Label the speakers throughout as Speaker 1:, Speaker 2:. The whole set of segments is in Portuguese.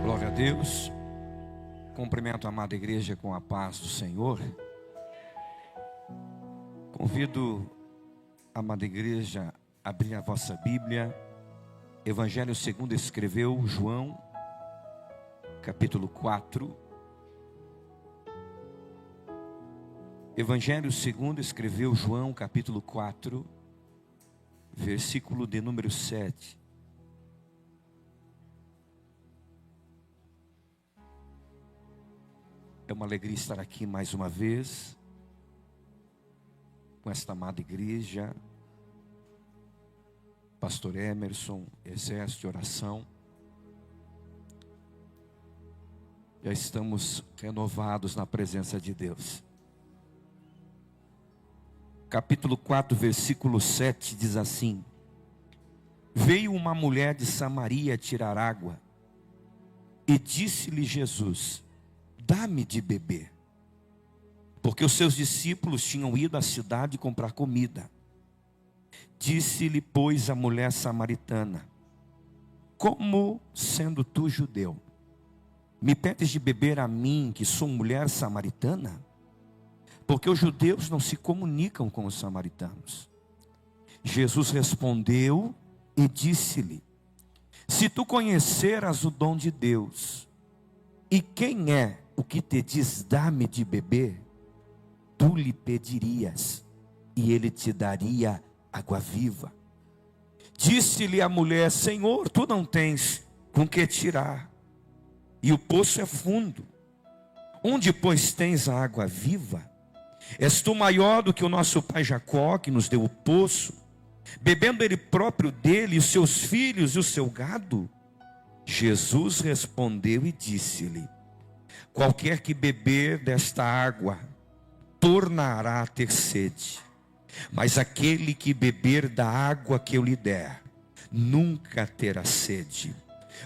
Speaker 1: Glória a Deus. Cumprimento a amada igreja com a paz do Senhor. Convido a amada igreja a abrir a vossa Bíblia. Evangelho segundo escreveu João, capítulo 4. Evangelho segundo escreveu João, capítulo 4, versículo de número 7. É uma alegria estar aqui mais uma vez, com esta amada igreja, Pastor Emerson, exército de oração. Já estamos renovados na presença de Deus. Capítulo 4, versículo 7 diz assim: Veio uma mulher de Samaria tirar água, e disse-lhe Jesus: Dá-me de beber. Porque os seus discípulos tinham ido à cidade comprar comida. Disse-lhe, pois, a mulher samaritana: Como, sendo tu judeu, me pedes de beber a mim, que sou mulher samaritana? Porque os judeus não se comunicam com os samaritanos. Jesus respondeu e disse-lhe: Se tu conheceras o dom de Deus, e quem é o que te diz, dá-me de beber, tu lhe pedirias, e ele te daria água viva. Disse-lhe a mulher: Senhor, tu não tens com que tirar, e o poço é fundo. Onde, pois, tens a água viva? És tu maior do que o nosso pai Jacó, que nos deu o poço, bebendo ele próprio dele, os seus filhos e o seu gado? Jesus respondeu e disse-lhe: Qualquer que beber desta água, tornará a ter sede. Mas aquele que beber da água que eu lhe der, nunca terá sede.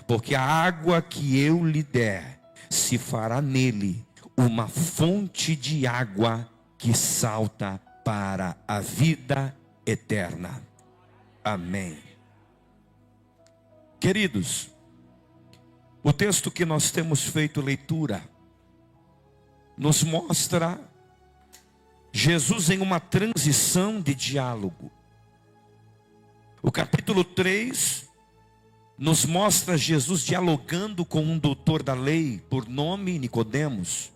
Speaker 1: Porque a água que eu lhe der, se fará nele uma fonte de água que salta para a vida eterna. Amém. Queridos, o texto que nós temos feito leitura nos mostra Jesus em uma transição de diálogo. O capítulo 3 nos mostra Jesus dialogando com um doutor da lei, por nome Nicodemos,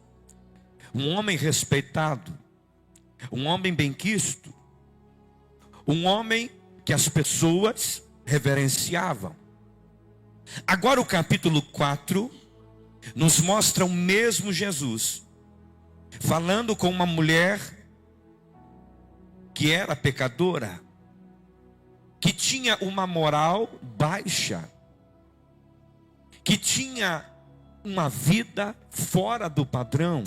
Speaker 1: um homem respeitado, um homem benquisto, um homem que as pessoas reverenciavam. Agora o capítulo 4 nos mostra o mesmo Jesus falando com uma mulher que era pecadora, que tinha uma moral baixa, que tinha uma vida fora do padrão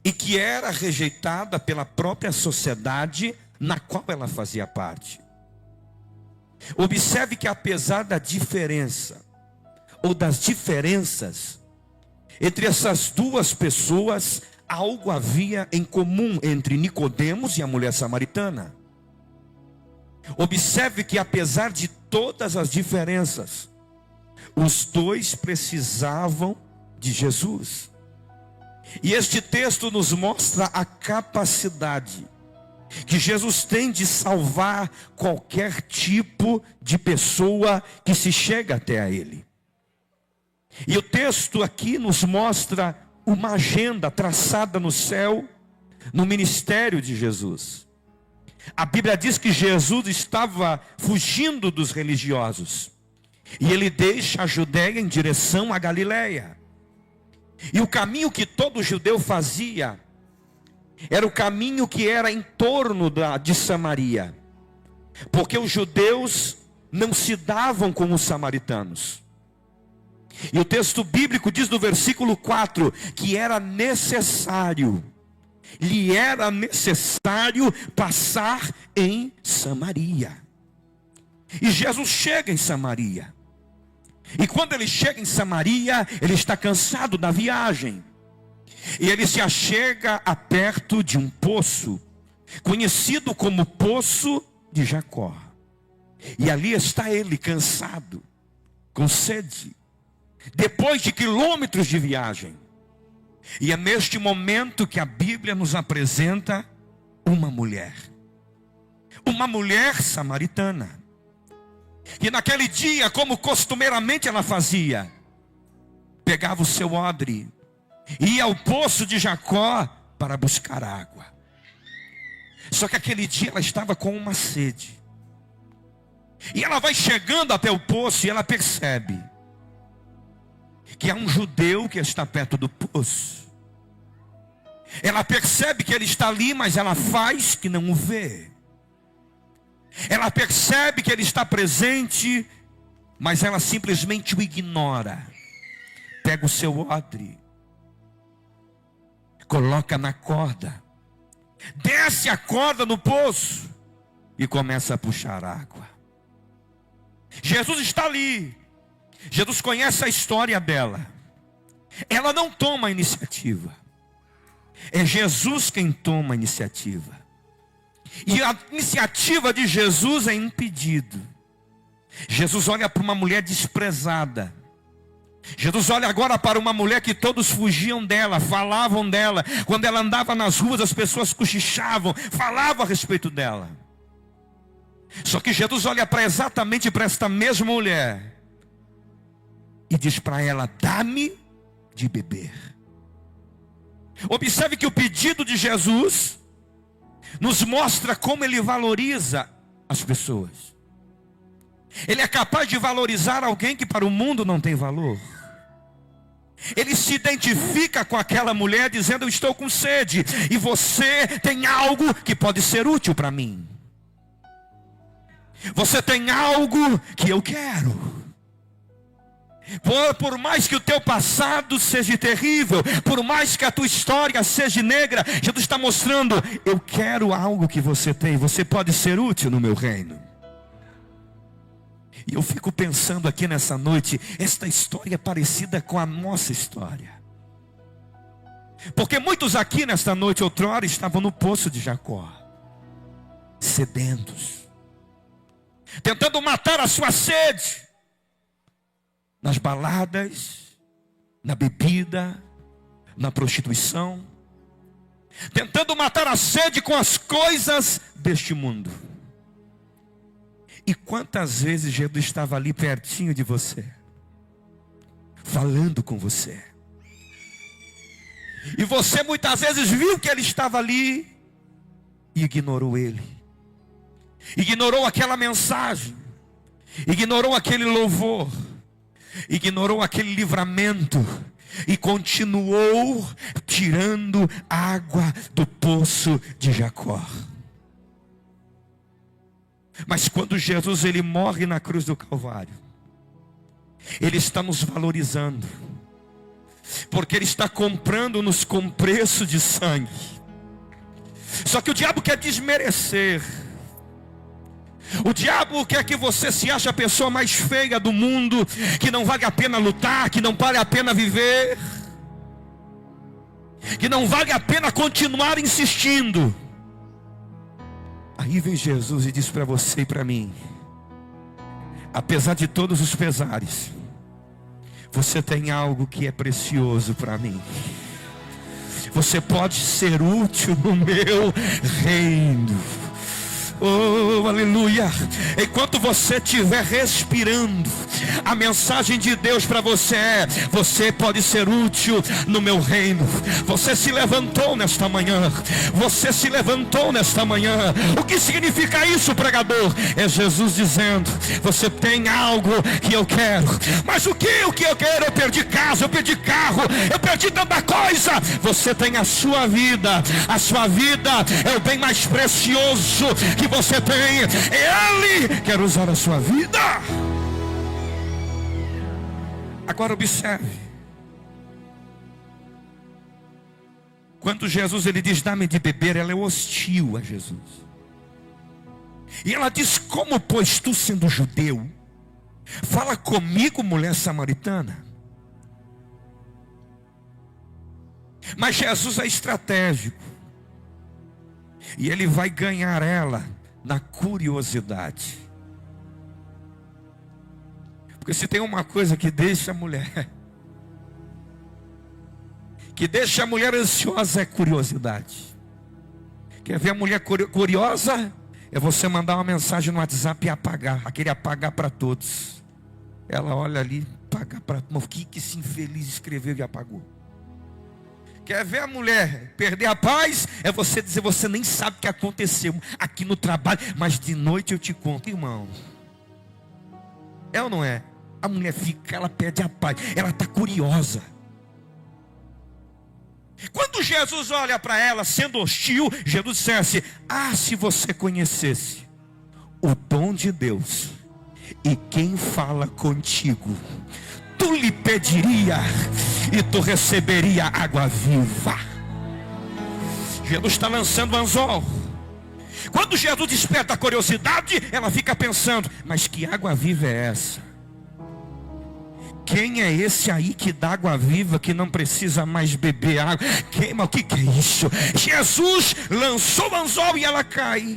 Speaker 1: e que era rejeitada pela própria sociedade na qual ela fazia parte. Observe que apesar da diferença, ou das diferenças, entre essas duas pessoas, algo havia em comum entre Nicodemos e a mulher samaritana. Observe que apesar de todas as diferenças, os dois precisavam de Jesus. E este texto nos mostra a capacidade que Jesus tem de salvar qualquer tipo de pessoa que se chega até a Ele. E o texto aqui nos mostra uma agenda traçada no céu, no ministério de Jesus. A Bíblia diz que Jesus estava fugindo dos religiosos, e Ele deixa a Judéia em direção à Galileia. E o caminho que todo judeu fazia era o caminho que era em torno de Samaria, porque os judeus não se davam com os samaritanos. E o texto bíblico diz no versículo 4 que lhe era necessário passar em Samaria. E Jesus chega em Samaria. E quando ele chega em Samaria, ele está cansado da viagem. E ele se achega a perto de um poço, conhecido como Poço de Jacó. E ali está ele cansado, com sede. depois de quilômetros de viagem. E é neste momento que a Bíblia nos apresenta uma mulher samaritana, que naquele dia, como costumeiramente ela fazia, pegava o seu odre, ia ao poço de Jacó para buscar água. Só que aquele dia ela estava com uma sede, e ela vai chegando até o poço e ela percebe que há um judeu que está perto do poço. Ela percebe que ele está ali, mas ela faz que não o vê. Ela percebe que ele está presente, mas ela simplesmente o ignora. Pega o seu odre, coloca na corda, desce a corda no poço e começa a puxar água. Jesus está ali. Jesus conhece a história dela. Ela não toma a iniciativa. É Jesus quem toma a iniciativa. E a iniciativa de Jesus é impedido. Jesus olha para uma mulher desprezada. Jesus olha agora para uma mulher que todos fugiam dela, falavam dela. Quando ela andava nas ruas, as pessoas cochichavam, falavam a respeito dela. Só que Jesus olha exatamente para esta mesma mulher e diz para ela: dá-me de beber. Observe que o pedido de Jesus nos mostra como ele valoriza as pessoas. Ele é capaz de valorizar alguém que para o mundo não tem valor. Ele se identifica com aquela mulher dizendo: eu estou com sede, e você tem algo que pode ser útil para mim. Você tem algo que eu quero. Por mais que o teu passado seja terrível, por mais que a tua história seja negra, Jesus está mostrando: eu quero algo que você tem, você pode ser útil no meu reino. E eu fico pensando aqui nessa noite, esta história é parecida com a nossa história. Porque muitos aqui nesta noite, outrora, estavam no poço de Jacó, sedentos, tentando matar a sua sede, nas baladas, na bebida, na prostituição, tentando matar a sede com as coisas deste mundo. E quantas vezes Jesus estava ali pertinho de você, falando com você, e você muitas vezes viu que ele estava ali e ignorou ele, ignorou aquela mensagem, ignorou aquele louvor, ignorou aquele livramento e continuou tirando água do poço de Jacó. Mas quando Jesus ele morre na cruz do Calvário, ele está nos valorizando, porque ele está comprando-nos com preço de sangue. Só que o diabo quer desmerecer. O diabo quer que você se ache a pessoa mais feia do mundo, que não vale a pena lutar, que não vale a pena viver, que não vale a pena continuar insistindo. Aí vem Jesus e diz para você e para mim: apesar de todos os pesares, você tem algo que é precioso para mim. Você pode ser útil no meu reino. Oh, aleluia. Enquanto você estiver respirando, a mensagem de Deus para você é: você pode ser útil no meu reino. Você se levantou nesta manhã. Você se levantou nesta manhã. O que significa isso, pregador? É Jesus dizendo: você tem algo que eu quero. Mas o que eu quero? Eu perdi casa, eu perdi carro, eu perdi tanta coisa. Você tem a sua vida. A sua vida é o bem mais precioso que você tem. Ele quer usar a sua vida. Agora observe, quando Jesus ele diz: dá-me de beber, ela é hostil a Jesus. E ela diz: como pois tu, sendo judeu, fala comigo, mulher samaritana? Mas Jesus é estratégico, e ele vai ganhar ela na curiosidade. Porque se tem uma coisa que deixa a mulher que deixa a mulher ansiosa é curiosidade. Quer ver a mulher curiosa? É você mandar uma mensagem no WhatsApp e apagar. Aquele apagar para todos. Ela olha ali, apagar para todos. O que esse infeliz escreveu e apagou? Quer ver a mulher perder a paz? É você dizer, você nem sabe o que aconteceu aqui no trabalho, mas de noite eu te conto. Irmão, é ou não é? A mulher fica, ela perde a paz, ela está curiosa. Quando Jesus olha para ela sendo hostil, Jesus dissesse: se você conhecesse o dom de Deus e quem fala contigo, tu lhe pediria e tu receberia água viva. Jesus está lançando o anzol. Quando Jesus desperta a curiosidade, ela fica pensando: mas que água viva é essa? Quem é esse aí que dá água viva, que não precisa mais beber água? O que é isso? Jesus lançou o anzol e ela cai.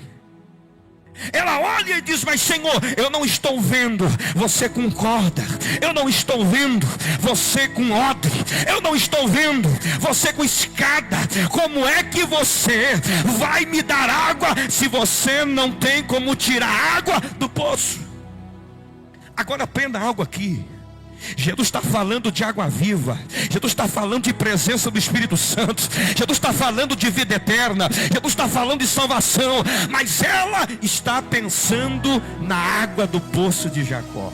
Speaker 1: Ela olha e diz: mas Senhor, eu não estou vendo você com corda, eu não estou vendo você com odre, eu não estou vendo você com escada. Como é que você vai me dar água se você não tem como tirar água do poço? Agora aprenda algo aqui. Jesus está falando de água viva, Jesus está falando de presença do Espírito Santo, Jesus está falando de vida eterna, Jesus está falando de salvação, mas ela está pensando na água do poço de Jacó.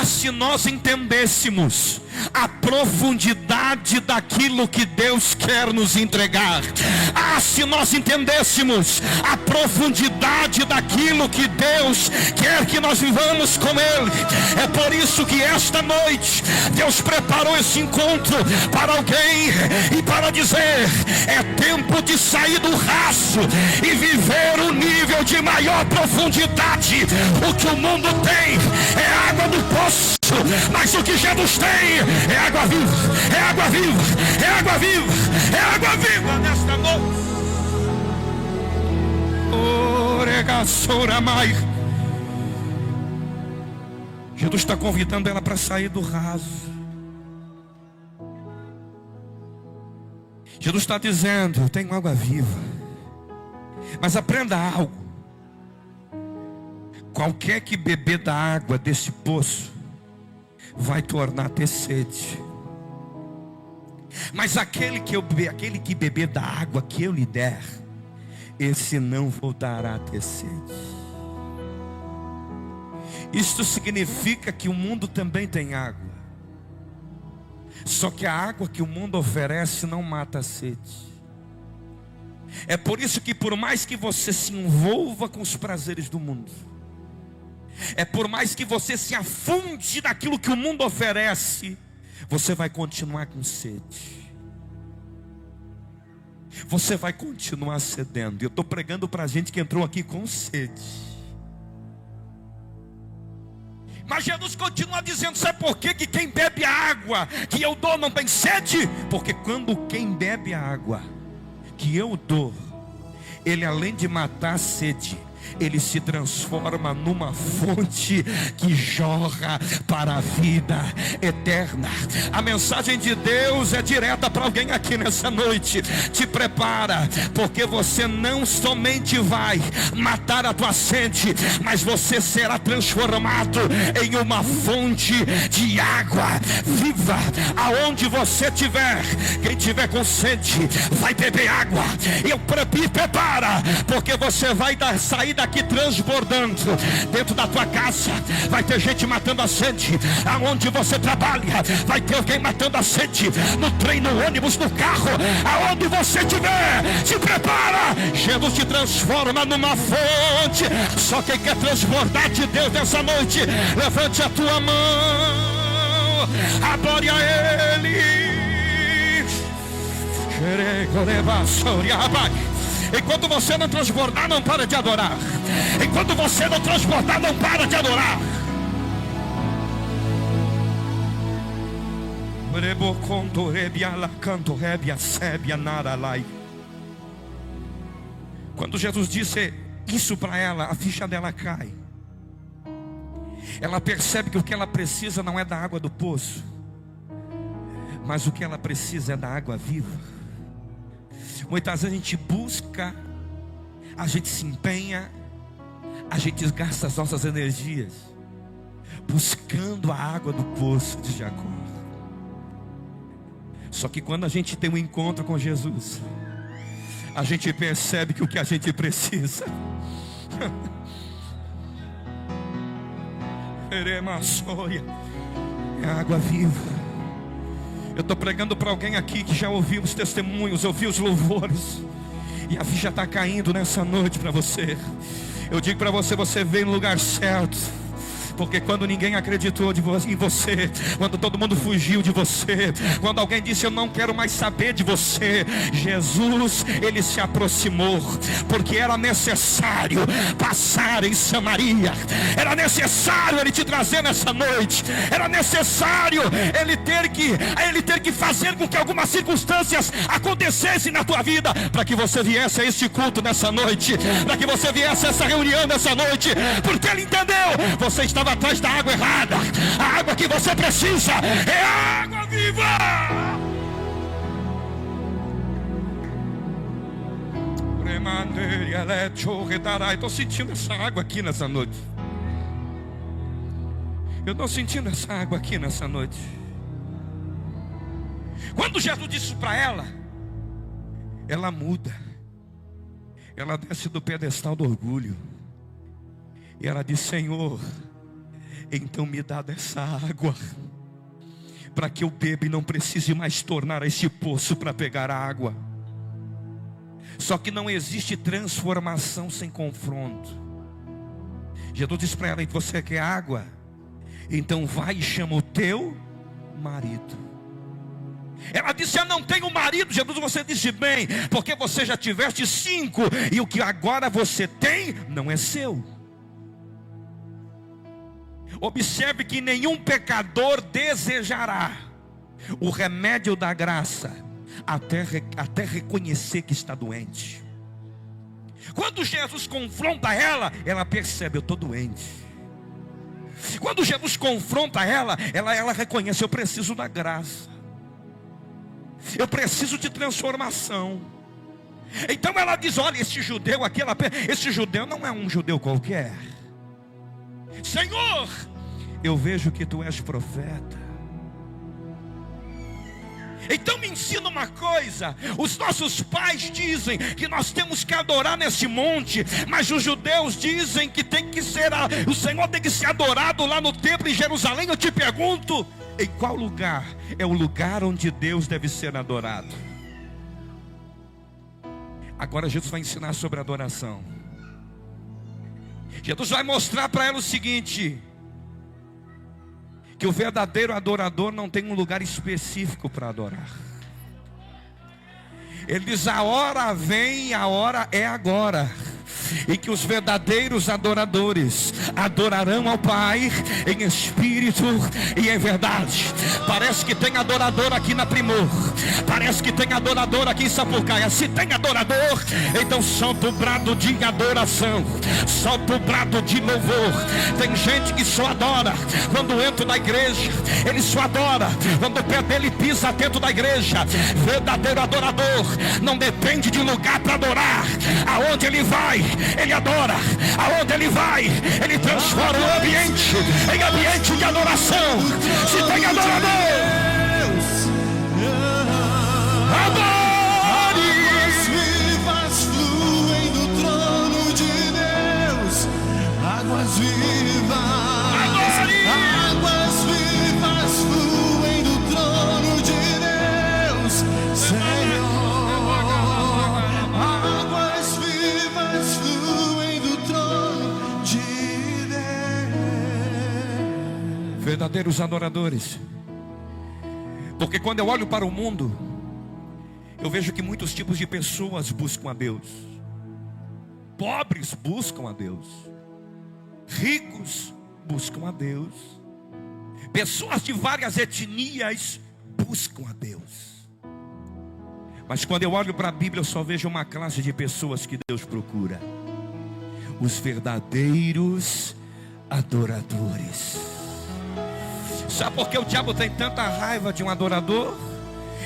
Speaker 1: Se nós entendêssemos a profundidade daquilo que Deus quer nos entregar, se nós entendêssemos a profundidade daquilo que Deus quer que nós vivamos com Ele. É por isso que esta noite Deus preparou esse encontro para alguém e para dizer: é tempo de sair do raso e viver um nível de maior profundidade. O que o mundo tem é água do poço, mas o que Jesus tem é água viva, é água viva, é água viva, é água viva nesta noite. Jesus está convidando ela para sair do raso. Jesus está dizendo: eu tenho água viva, mas aprenda algo: qualquer que beber da água desse poço vai tornar a ter sede. Mas aquele que beber da água que eu lhe der, esse não voltará a ter sede. Isto significa que o mundo também tem água, só que a água que o mundo oferece não mata a sede. É por isso que, por mais que você se envolva com os prazeres do mundo, é por mais que você se afunde naquilo que o mundo oferece, você vai continuar com sede. Você vai continuar sedendo. Eu estou pregando para a gente que entrou aqui com sede. Mas Jesus continua dizendo: sabe por quê? Que quem bebe a água que eu dou não tem sede? Porque quando quem bebe a água que eu dou, ele, além de matar a sede, ele se transforma numa fonte que jorra para a vida eterna. A mensagem de Deus é direta para alguém aqui nessa noite. Te prepara, porque você não somente vai matar a tua sede, mas você será transformado em uma fonte de água viva. Aonde você estiver, quem tiver com sede vai beber água. Me prepara, porque você vai sair daqui transbordando. Dentro da tua casa vai ter gente matando a sede. Aonde você trabalha vai ter alguém matando a sede. No trem, no ônibus, no carro, aonde você estiver, se prepara. Jesus te transforma numa fonte. Só quem quer transbordar de Deus nessa noite, levante a tua mão, adore a Ele. Enquanto você não transbordar, não para de adorar. Enquanto você não transbordar, não para de adorar. Quando Jesus disse isso para ela, a ficha dela cai. Ela percebe que o que ela precisa não é da água do poço, mas o que ela precisa é da água viva. Muitas vezes a gente busca, a gente se empenha, a gente gasta as nossas energias buscando a água do poço de Jacó. Só que quando a gente tem um encontro com Jesus, a gente percebe que o que a gente precisa é água viva. Eu estou pregando para alguém aqui que já ouviu os testemunhos, ouviu os louvores, e a ficha está caindo nessa noite para você. Eu digo para você, você veio no lugar certo. Porque quando ninguém acreditou em você, quando todo mundo fugiu de você, quando alguém disse eu não quero mais saber de você, Jesus, Ele se aproximou, porque era necessário passar em Samaria, era necessário Ele te trazer nessa noite, era necessário Ele ter que fazer com que algumas circunstâncias acontecessem na tua vida, para que você viesse a este culto nessa noite, para que você viesse a essa reunião nessa noite, porque Ele entendeu, você está atrás da água errada. A água que você precisa é a água viva. Estou sentindo essa água aqui nessa noite. Eu estou sentindo essa água aqui nessa noite. Quando Jesus disse isso para ela, ela muda. Ela desce do pedestal do orgulho e ela diz: Senhor, então me dá dessa água, para que eu beba e não precise mais tornar a esse poço para pegar a água. Só que não existe transformação sem confronto. Jesus disse para ela: você quer água? Então vai e chama o teu marido. Ela disse: eu não tenho marido. Jesus, você disse bem, porque você já tiveste 5, e o que agora você tem não é seu. Observe que nenhum pecador desejará o remédio da graça até reconhecer que está doente. Quando Jesus confronta ela, ela percebe: eu estou doente. Quando Jesus confronta ela reconhece: eu preciso da graça, eu preciso de transformação. Então ela diz: olha, esse judeu aqui, esse judeu não é um judeu qualquer. Senhor, eu vejo que tu és profeta. Então me ensina uma coisa. Os nossos pais dizem que nós temos que adorar nesse monte, mas os judeus dizem que o Senhor tem que ser adorado lá no templo em Jerusalém. Eu te pergunto, em qual lugar é o lugar onde Deus deve ser adorado? Agora Jesus vai ensinar sobre adoração. Jesus vai mostrar para ela o seguinte: que o verdadeiro adorador não tem um lugar específico para adorar. Ele diz: a hora vem, a hora é agora, e que os verdadeiros adoradores adorarão ao Pai em espírito e em verdade. Parece que tem adorador aqui na Primor, parece que tem adorador aqui em Sapucaia. Se tem adorador, então solta o brado de adoração, solta o brado de louvor. Tem gente que só adora quando entra na igreja, ele só adora quando o pé dele pisa dentro da igreja. Verdadeiro adorador não depende de lugar para adorar. Aonde ele vai, ele adora. Aonde ele vai, ele transforma o ambiente em ambiente de adoração. Se tem adorador, adore.
Speaker 2: Águas vivas fluem do trono de Deus. Águas vivas. Águas vivas fluem do trono de Deus, Senhor. Águas vivas fluem do trono de Deus.
Speaker 1: verdadeiros adoradores. Porque quando eu olho para o mundo, eu vejo que muitos tipos de pessoas buscam a Deus. Pobres buscam a Deus, ricos buscam a Deus, pessoas de várias etnias buscam a Deus. Mas quando eu olho para a Bíblia, eu só vejo uma classe de pessoas que Deus procura: os verdadeiros adoradores. Sabe por que o diabo tem tanta raiva de um adorador?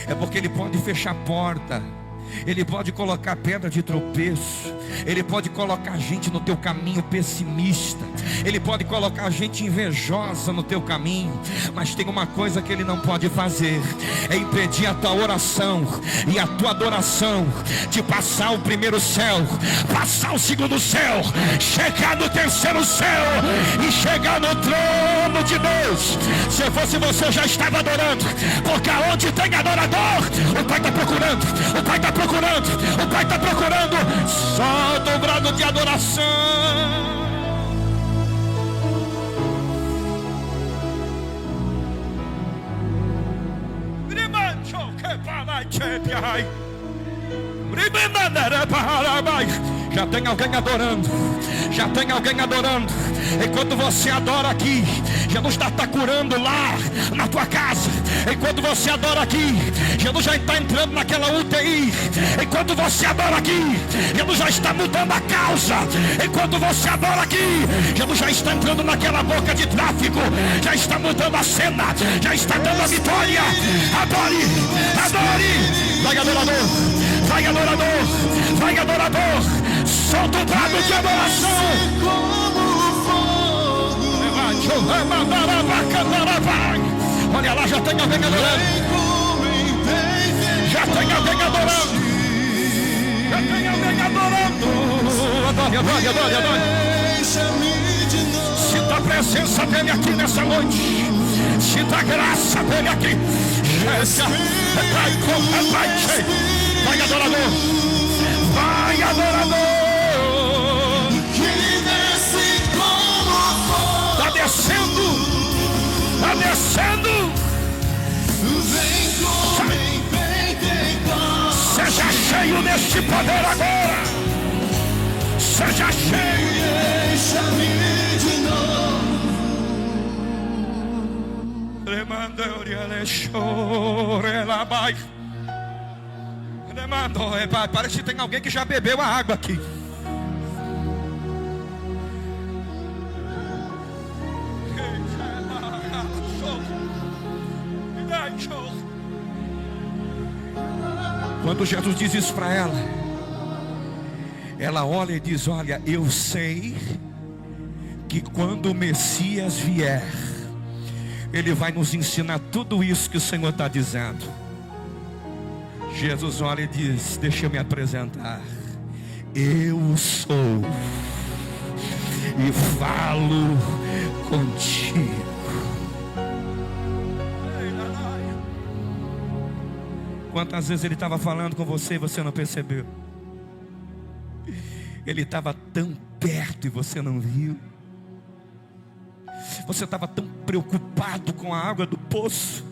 Speaker 1: É porque Ele pode fechar a porta, Ele pode colocar pedra de tropeço, Ele pode colocar gente no teu caminho pessimista, Ele pode colocar gente invejosa no teu caminho. Mas tem uma coisa que Ele não pode fazer: é impedir a tua oração e a tua adoração de passar o primeiro céu, passar o segundo céu, chegar no terceiro céu e chegar no trono de Deus. Se fosse você, já estava adorando, porque aonde tem adorador, o Pai está procurando, o Pai está procurando, o Pai está procurando. Solta o brado de adoração. Já tem alguém adorando, já tem alguém adorando. Enquanto você adora aqui, Jesus está curando lá na tua casa. Enquanto você adora aqui, Jesus já está entrando naquela UTI. Enquanto você adora aqui, Jesus já está mudando a causa. Enquanto você adora aqui, Jesus já está entrando naquela boca de tráfico, já está mudando a cena, já está dando a vitória. Adore, adore. Vai adorador, vai adorador, vai adorador. Solta o brado de adoração. Olha lá, já tem alguém adorando. Já tem alguém adorando. Já tem alguém adorando. Adore, adore, adore, adore. Sinta a presença dele aqui nessa noite. Sinta a graça dele aqui. Vai adorador. Vai adorador. Está descendo. Seja cheio neste poder agora. Seja cheio. Deixa-me de novo. Parece que tem alguém que já bebeu a água aqui. Quando Jesus diz isso para ela, ela olha e diz: olha, eu sei que quando o Messias vier, Ele vai nos ensinar tudo isso que o Senhor está dizendo. Jesus olha e diz: deixa eu me apresentar. Eu sou e falo contigo. Quantas vezes Ele estava falando com você e você não percebeu? Ele estava tão perto e você não viu. Você estava tão preocupado com a água do poço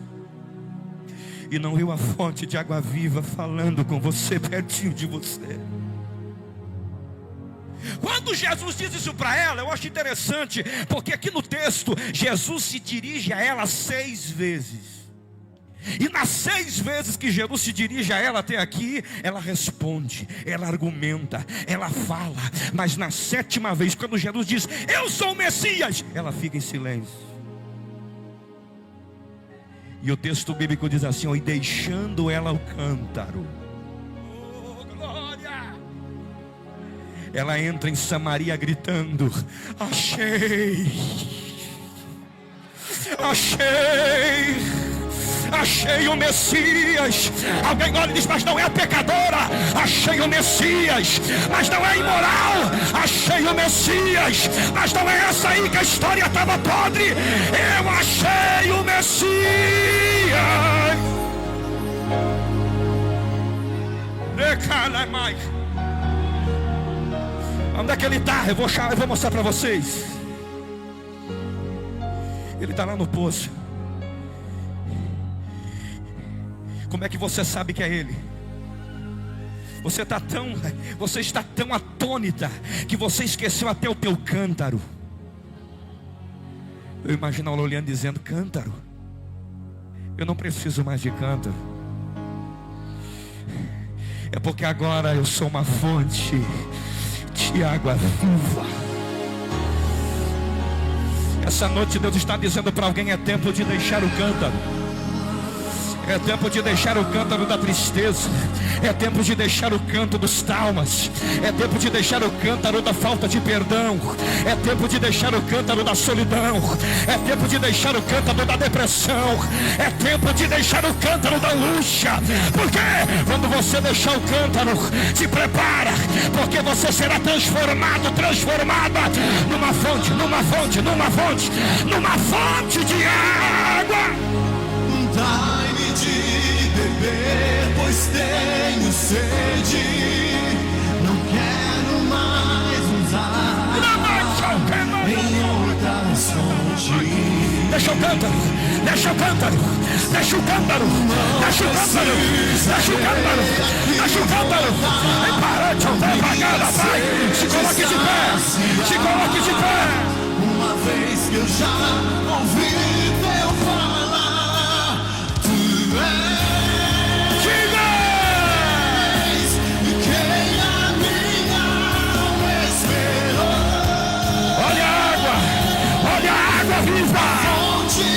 Speaker 1: e não viu a fonte de água viva falando com você, pertinho de você. Quando Jesus diz isso para ela, eu acho interessante, porque aqui no texto Jesus se dirige a ela 6 vezes. E nas 6 vezes que Jesus se dirige a ela até aqui, ela responde, ela argumenta, ela fala. Mas na 7ª vez, quando Jesus diz: eu sou o Messias, ela fica em silêncio. E o texto bíblico diz assim: e deixando ela o cântaro, oh glória, ela entra em Samaria gritando: achei, achei, achei o Messias. Alguém olha e diz: mas não é pecadora. Achei o Messias. Mas não é imoral. Achei o Messias. Mas não é essa aí que a história estava podre. Eu achei o Messias. Onde é que ele está? Eu vou mostrar para vocês. Ele está lá no poço. Como é que você sabe que é Ele? Você está tão atônita que você esqueceu até o teu cântaro. Eu imagino ela olhando dizendo: cântaro? Eu não preciso mais de cântaro. É porque agora eu sou uma fonte de água viva. Essa noite Deus está dizendo para alguém: é tempo de deixar o cântaro. É tempo de deixar o cântaro da tristeza. É tempo de deixar o canto dos traumas. É tempo de deixar o cântaro da falta de perdão. É tempo de deixar o cântaro da solidão. É tempo de deixar o cântaro da depressão. É tempo de deixar o cântaro da luxa. Porque quando você deixar o cântaro, se prepara, porque você será transformado, transformada numa fonte, numa fonte, numa fonte, numa fonte de água.
Speaker 2: Dai-me de beber, pois tenho sede. Não quero mais usar em outras fontes.
Speaker 1: Deixa o cântaro, deixa o cântaro, deixa o cântaro, deixa o cântaro, deixa o cântaro, deixa o cântaro. Em parante, vai pagada, vai. Se coloque de pé, se coloque de pé.
Speaker 2: Uma vez que eu já ouvi teu falar, tu és quem a minha alma esperou.
Speaker 1: Olha a água viva.
Speaker 2: Fonte